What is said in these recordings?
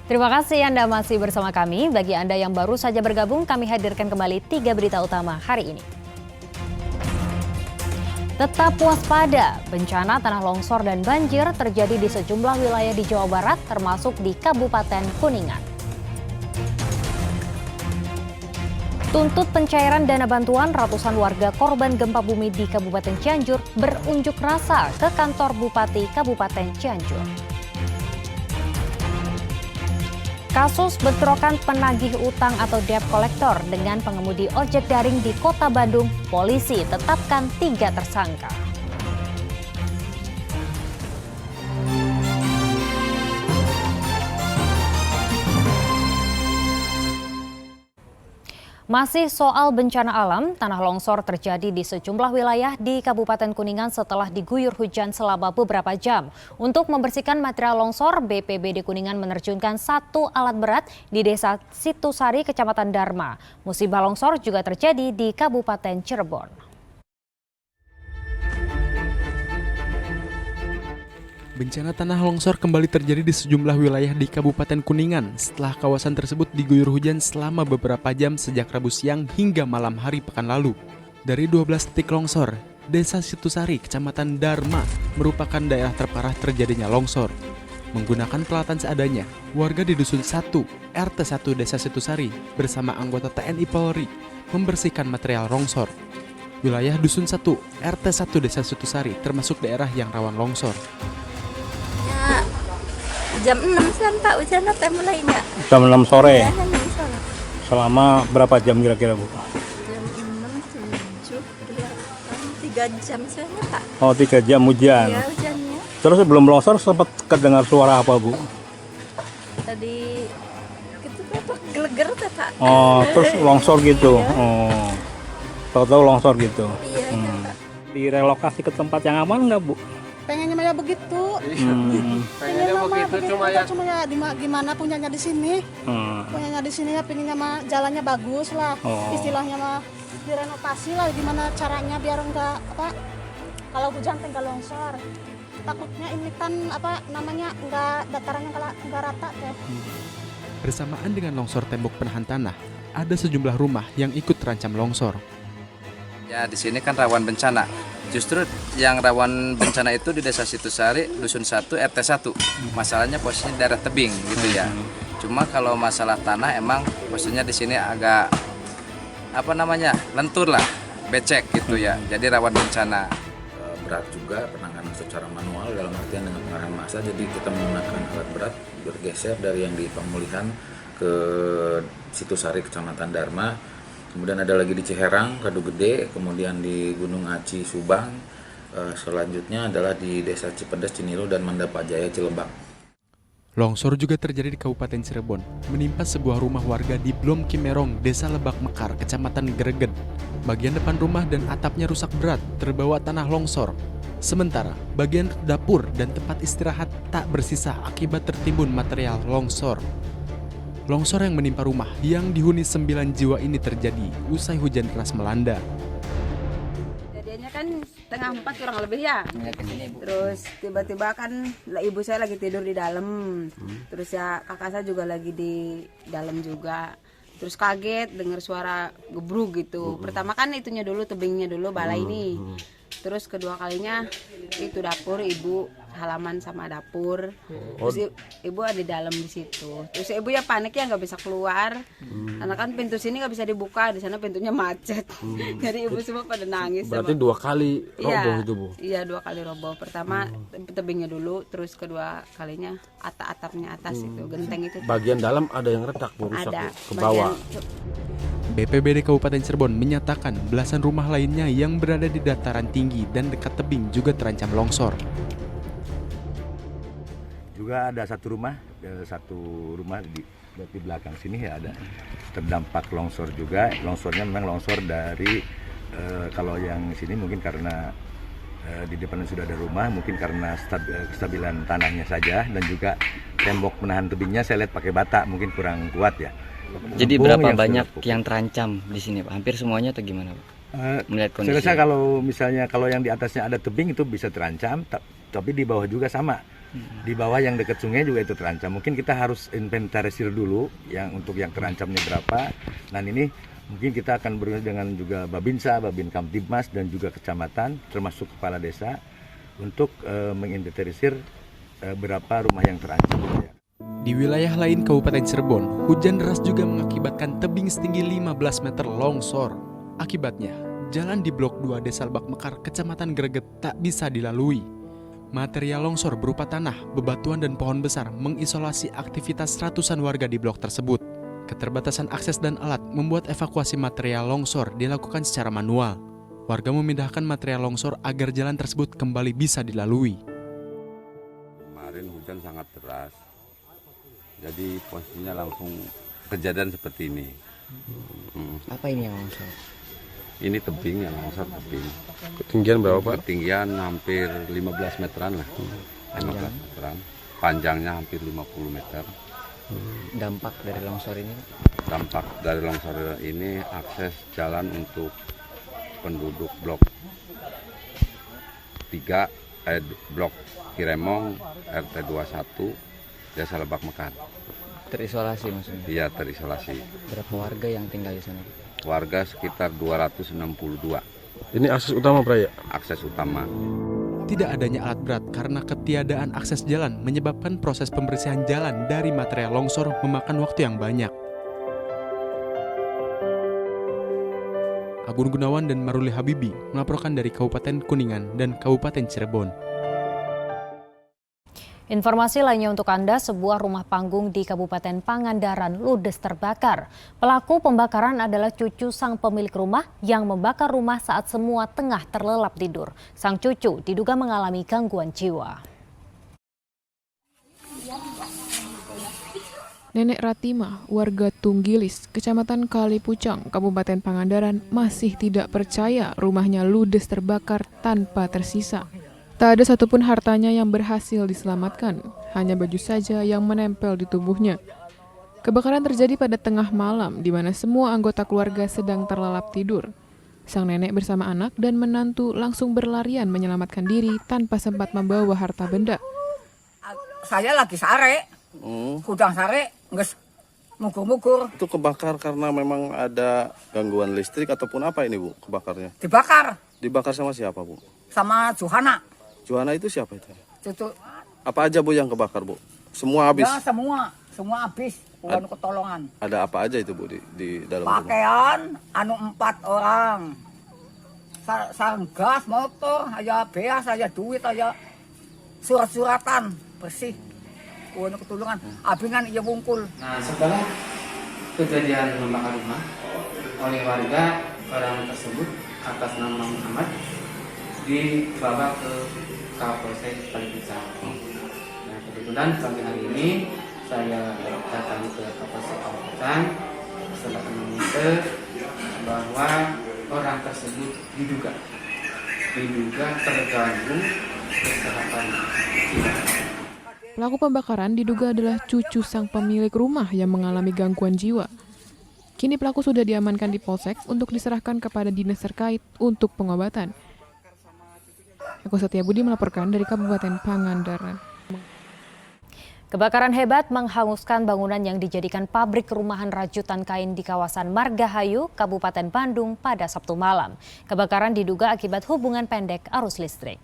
Terima kasih Anda masih bersama kami. Bagi Anda yang baru saja bergabung, kami hadirkan kembali 3 berita utama hari ini. Tetap waspada, bencana tanah longsor dan banjir terjadi di sejumlah wilayah di Jawa Barat, termasuk di Kabupaten Kuningan. Tuntut pencairan dana bantuan, ratusan warga korban gempa bumi di Kabupaten Cianjur berunjuk rasa ke kantor Bupati Kabupaten Cianjur. Kasus bentrokan penagih utang atau debt collector dengan pengemudi ojek daring di Kota Bandung, polisi tetapkan 3 tersangka. Masih soal bencana alam, tanah longsor terjadi di sejumlah wilayah di Kabupaten Kuningan setelah diguyur hujan selama beberapa jam. Untuk membersihkan material longsor, BPBD Kuningan menerjunkan 1 alat berat di Desa Situsari, Kecamatan Dharma. Musibah longsor juga terjadi di Kabupaten Cirebon. Bencana tanah longsor kembali terjadi di sejumlah wilayah di Kabupaten Kuningan setelah kawasan tersebut diguyur hujan selama beberapa jam sejak Rabu siang hingga malam hari pekan lalu. Dari 12 titik longsor, Desa Situsari, Kecamatan Dharma merupakan daerah terparah terjadinya longsor. Menggunakan peralatan seadanya, warga di Dusun 1, RT 1 Desa Situsari bersama anggota TNI Polri membersihkan material longsor. Wilayah Dusun 1, RT 1 Desa Situsari termasuk daerah yang rawan longsor. Jam 6 Pak hujan mulainya. Jam 6 sore. Ya, Selama berapa jam kira-kira, Bu? Jam 6, 7, 3 jam soalnya Pak. Oh, 3 jam hujan. Ya hujannya. Terus sebelum longsor sempat kedengar suara apa, Bu? Tadi gitu Pak, geleger tuh Pak. Oh, terus longsor gitu. Iya. Oh. Tahu-tahu longsor gitu. Iya, iya Pak. Direlokasi ke tempat yang aman nggak, Bu? Pengennya mah ya begitu. Pengennya begitu cuma ya gimana punyanya di sini. Punyanya di sini ya pengennya mah jalannya bagus lah. Istilahnya mah direnovasi lah, gimana caranya biar enggak kalau hujan teh enggak longsor. Takutnya ini kan enggak datarannya enggak rata teh. Bersamaan dengan longsor tembok penahan tanah, ada sejumlah rumah yang ikut terancam longsor. Ya di sini kan rawan bencana. Justru yang rawan bencana itu di Desa Situsari, Dusun 1, RT 1. Masalahnya posisinya daerah tebing gitu ya. Cuma kalau masalah tanah emang posisinya di sini agak lentur lah, becek gitu ya. Jadi rawan bencana. Berat juga penanganan secara manual dalam artian dengan pengarahan massa. Jadi kita menggunakan alat berat bergeser dari yang di pemulihan ke Situsari, Kecamatan Dharma. Kemudian ada lagi di Ciherang, Kadu Gede, kemudian di Gunung Aci, Subang. Selanjutnya adalah di Desa Cipedes, Cinilu, dan Mandapajaya, Cilebak. Longsor juga terjadi di Kabupaten Cirebon, menimpa sebuah rumah warga di Blom Kimerong, Desa Lebak Mekar, Kecamatan Greget. Bagian depan rumah dan atapnya rusak berat, terbawa tanah longsor. Sementara, bagian dapur dan tempat istirahat tak bersisa akibat tertimbun material longsor. Longsor yang menimpa rumah yang dihuni 9 jiwa ini terjadi usai hujan deras melanda. Kejadiannya kan setengah 4 kurang lebih ya. Terus tiba-tiba kan ibu saya lagi tidur di dalam. Terus ya kakak saya juga lagi di dalam juga. Terus kaget dengar suara gebruk gitu. Pertama kan itunya dulu, tebingnya dulu, balai ini. Terus kedua kalinya itu dapur, ibu halaman sama dapur. Terus ibu ada di dalam di situ. Terus ibu ya panik ya nggak bisa keluar. Karena kan pintu sini nggak bisa dibuka, di sana pintunya macet. Jadi ibu semua pada nangis. Berarti 2 kali roboh itu, Bu? Iya, 2 kali roboh. Pertama tebingnya dulu, terus kedua kalinya atapnya atas itu, genteng itu. Bagian dalam ada yang retak, Bu, rusak Ada. ke bawah. BPBD Kabupaten Cirebon menyatakan belasan rumah lainnya yang berada di dataran tinggi dan dekat tebing juga terancam longsor. Juga ada satu rumah di belakang sini ya ada terdampak longsor juga. Longsornya memang longsor dari kalau yang sini mungkin karena di depan sudah ada rumah, mungkin karena kestabilan tanahnya saja, dan juga tembok menahan tebingnya saya lihat pakai bata mungkin kurang kuat ya. Jadi berapa banyak yang terancam di sini, Pak? Hampir semuanya atau gimana, Pak? Melihat kondisi. Saya rasa kalau misalnya yang di atasnya ada tebing itu bisa terancam, tapi di bawah juga sama. Di bawah yang dekat sungai juga itu terancam. Mungkin kita harus inventarisir dulu yang untuk yang terancamnya berapa. Dan ini mungkin kita akan berusaha dengan juga Babinsa, Babin Kamtibmas dan juga kecamatan termasuk kepala desa untuk menginventarisir berapa rumah yang terancam. Di wilayah lain Kabupaten Cirebon, hujan deras juga mengakibatkan tebing setinggi 15 meter longsor. Akibatnya, jalan di Blok 2 Desa Lebak Mekar, Kecamatan Greget tak bisa dilalui. Material longsor berupa tanah, bebatuan, dan pohon besar mengisolasi aktivitas ratusan warga di blok tersebut. Keterbatasan akses dan alat membuat evakuasi material longsor dilakukan secara manual. Warga memindahkan material longsor agar jalan tersebut kembali bisa dilalui. Kemarin hujan sangat deras, jadi posisinya langsung kejadian seperti ini. Apa ini yang longsor? Ini tebing yang longsor, tebing. Ketinggian berapa, Pak? Ketinggian hampir 15 meteran lah. 15 meteran. Panjangnya hampir 50 meter. Dampak dari longsor ini? Dampak dari longsor ini akses jalan untuk penduduk blok 3, blok Kiremong, RT 21, Desa Lebak Mekar. Terisolasi maksudnya? Iya, terisolasi. Berapa warga yang tinggal di sana? Warga sekitar 262. Ini akses utama, Pak, ya? Akses utama. Tidak adanya alat berat karena ketiadaan akses jalan menyebabkan proses pembersihan jalan dari material longsor memakan waktu yang banyak. Agun Gunawan dan Maruli Habibi melaporkan dari Kabupaten Kuningan dan Kabupaten Cirebon. Informasi lainnya untuk Anda, sebuah rumah panggung di Kabupaten Pangandaran ludes terbakar. Pelaku pembakaran adalah cucu sang pemilik rumah yang membakar rumah saat semua tengah terlelap tidur. Sang cucu diduga mengalami gangguan jiwa. Nenek Ratima, warga Tunggilis, Kecamatan Kalipucang, Kabupaten Pangandaran, masih tidak percaya rumahnya ludes terbakar tanpa tersisa. Tak ada satupun hartanya yang berhasil diselamatkan, hanya baju saja yang menempel di tubuhnya. Kebakaran terjadi pada tengah malam, di mana semua anggota keluarga sedang terlelap tidur. Sang nenek bersama anak dan menantu langsung berlarian menyelamatkan diri tanpa sempat membawa harta benda. Saya lagi sare, kudang sare, nges mukur-mukur. Itu kebakar karena memang ada gangguan listrik ataupun apa ini, Bu, kebakarnya? Dibakar. Dibakar sama siapa, Bu? Sama Johana. Johana itu siapa itu? Cucu. Apa aja, Bu, yang kebakar, Bu? Semua habis? Ya, semua habis. Bukan ketolongan. Ada apa aja itu, Bu, di dalam pakaian, rumah? 4 orang. Sarung gas, motor, aja beas, aja duit, aja surat-suratan, bersih. Bukan ketolongan. Abingan iya bungkul. Nah, setelah kejadian membakar rumah oleh warga, orang tersebut atas nama Muhammad dibawa ke Kapolsek Kalipucang. Nah, kebetulan pagi hari ini saya datang ke Kapolsek Kalipucang setelah meminta bahwa orang tersebut diduga terganggu kesehatan jiwa. Pelaku pembakaran diduga adalah cucu sang pemilik rumah yang mengalami gangguan jiwa. Kini pelaku sudah diamankan di Polsek untuk diserahkan kepada dinas terkait untuk pengobatan. Eko Setiabudi melaporkan dari Kabupaten Pangandaran. Kebakaran hebat menghanguskan bangunan yang dijadikan pabrik rumahan rajutan kain di kawasan Margahayu, Kabupaten Bandung pada Sabtu malam. Kebakaran diduga akibat hubungan pendek arus listrik.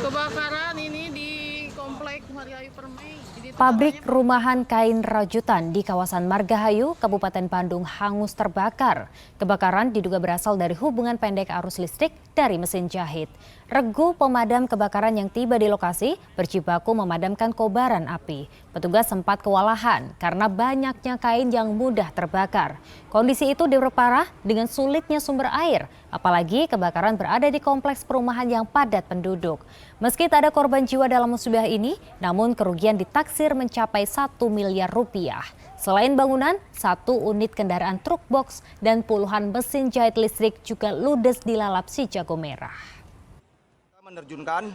Kebakaran ini di Komplek Margahayu Permai. Pabrik rumahan kain rajutan di kawasan Margahayu, Kabupaten Bandung hangus terbakar. Kebakaran diduga berasal dari hubungan pendek arus listrik dari mesin jahit. Regu pemadam kebakaran yang tiba di lokasi berjibaku memadamkan kobaran api. Petugas sempat kewalahan karena banyaknya kain yang mudah terbakar. Kondisi itu diperparah dengan sulitnya sumber air, apalagi kebakaran berada di kompleks perumahan yang padat penduduk. Meski tak ada korban jiwa dalam musibah ini, namun kerugian ditaksir mencapai 1 miliar rupiah. Selain bangunan, 1 unit kendaraan truk box dan puluhan mesin jahit listrik juga ludes dilalap si jago merah. Menerjunkan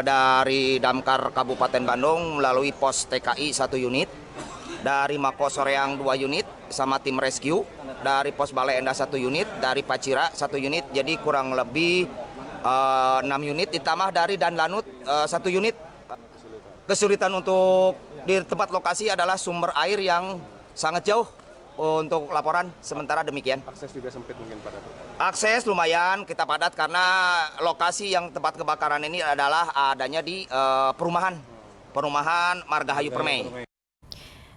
dari Damkar Kabupaten Bandung melalui pos TKI 1 unit, dari Mako Soreang 2 unit, sama tim rescue, dari pos Balai Endah 1 unit, dari Pacira 1 unit, jadi kurang lebih 6 unit, ditambah dari dan lanut 1 unit. Kesulitan untuk di tempat lokasi adalah sumber air yang sangat jauh untuk laporan sementara demikian. Akses juga sempit mungkin pada itu. Akses lumayan kita padat karena lokasi yang tempat kebakaran ini adalah adanya di perumahan Margahayu Permai.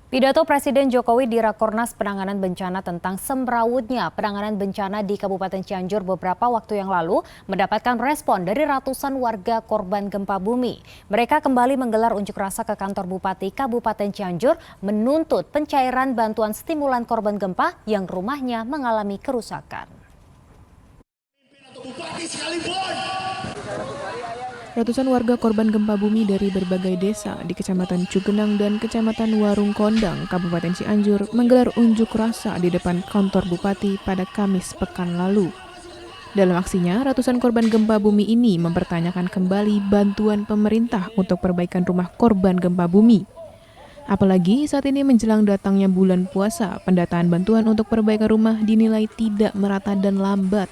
Pidato Presiden Jokowi di Rakornas Penanganan Bencana tentang semrawutnya penanganan bencana di Kabupaten Cianjur beberapa waktu yang lalu mendapatkan respon dari ratusan warga korban gempa bumi. Mereka kembali menggelar unjuk rasa ke kantor Bupati Kabupaten Cianjur menuntut pencairan bantuan stimulan korban gempa yang rumahnya mengalami kerusakan. Ratusan warga korban gempa bumi dari berbagai desa di Kecamatan Cugenang dan Kecamatan Warung Kondang, Kabupaten Cianjur menggelar unjuk rasa di depan kantor Bupati pada Kamis pekan lalu. Dalam aksinya, ratusan korban gempa bumi ini mempertanyakan kembali bantuan pemerintah untuk perbaikan rumah korban gempa bumi. Apalagi saat ini menjelang datangnya bulan puasa, pendataan bantuan untuk perbaikan rumah dinilai tidak merata dan lambat.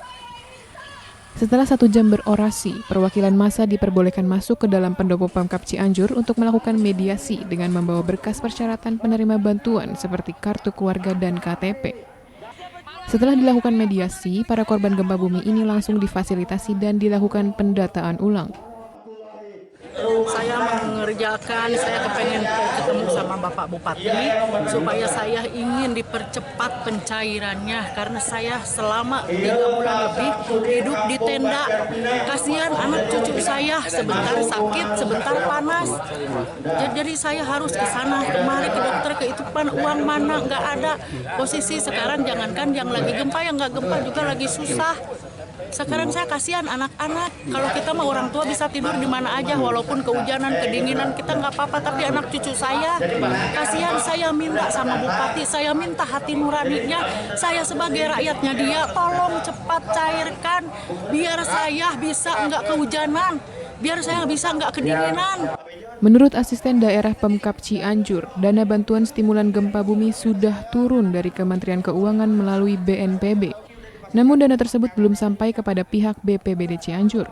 Setelah 1 jam berorasi, perwakilan massa diperbolehkan masuk ke dalam pendopo Pemkab Cianjur untuk melakukan mediasi dengan membawa berkas persyaratan penerima bantuan seperti kartu keluarga dan KTP. Setelah dilakukan mediasi, para korban gempa bumi ini langsung difasilitasi dan dilakukan pendataan ulang. Saya mengerjakan, saya kepengen ketemu sama Bapak Bupati supaya saya ingin dipercepat pencairannya karena saya selama 3 bulan lebih hidup di tenda. Kasihan anak cucu saya, sebentar sakit, sebentar panas. Jadi saya harus ke sana, kemari ke dokter, ke itu uang mana nggak ada. Posisi sekarang jangankan yang lagi gempa, yang nggak gempa juga lagi susah. Sekarang saya kasihan anak-anak. Kalau kita mah orang tua bisa tidur di mana aja walaupun kehujanan, kedinginan kita nggak apa-apa. Tapi anak cucu saya kasihan. Saya minta sama Bupati, saya minta hati nuraninya. Saya sebagai rakyatnya dia, tolong cepat cairkan biar saya bisa nggak kehujanan, biar saya bisa nggak kedinginan. Menurut asisten daerah Pemkab Cianjur, dana bantuan stimulan gempa bumi sudah turun dari Kementerian Keuangan melalui BNPB. Namun dana tersebut belum sampai kepada pihak BPBD Cianjur.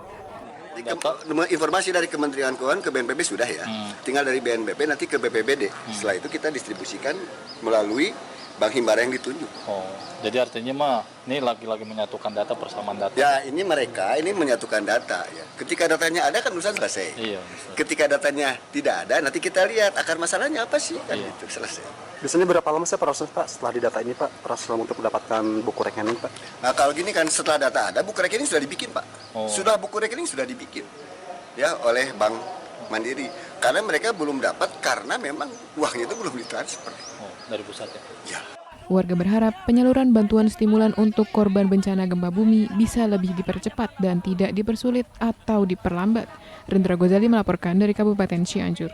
Informasi dari Kementerian Keuangan ke BNPB sudah ya. Tinggal dari BNPB nanti ke BPBD. Setelah itu kita distribusikan melalui Bank Himbara yang ditunjuk. Jadi artinya mah ini lagi-lagi menyatukan data persamaan data. Ya, ini mereka ini menyatukan data ya. Ketika datanya ada kan urusan selesai. Iya. Ketika datanya tidak ada, nanti kita lihat akar masalahnya apa sih kan itu selesai. Biasanya berapa lama sih proses Pak setelah didata ini Pak, proses untuk mendapatkan buku rekening Pak? Nah kalau gini kan setelah data ada buku rekening sudah dibikin Pak. Sudah buku rekening sudah dibikin ya oleh Bank Mandiri. Karena mereka belum dapat karena memang uangnya itu belum ditransfer. Dari pusat ya? Ya. Warga berharap penyaluran bantuan stimulan untuk korban bencana gempa bumi bisa lebih dipercepat dan tidak dipersulit atau diperlambat. Rendra Gozali melaporkan dari Kabupaten Cianjur.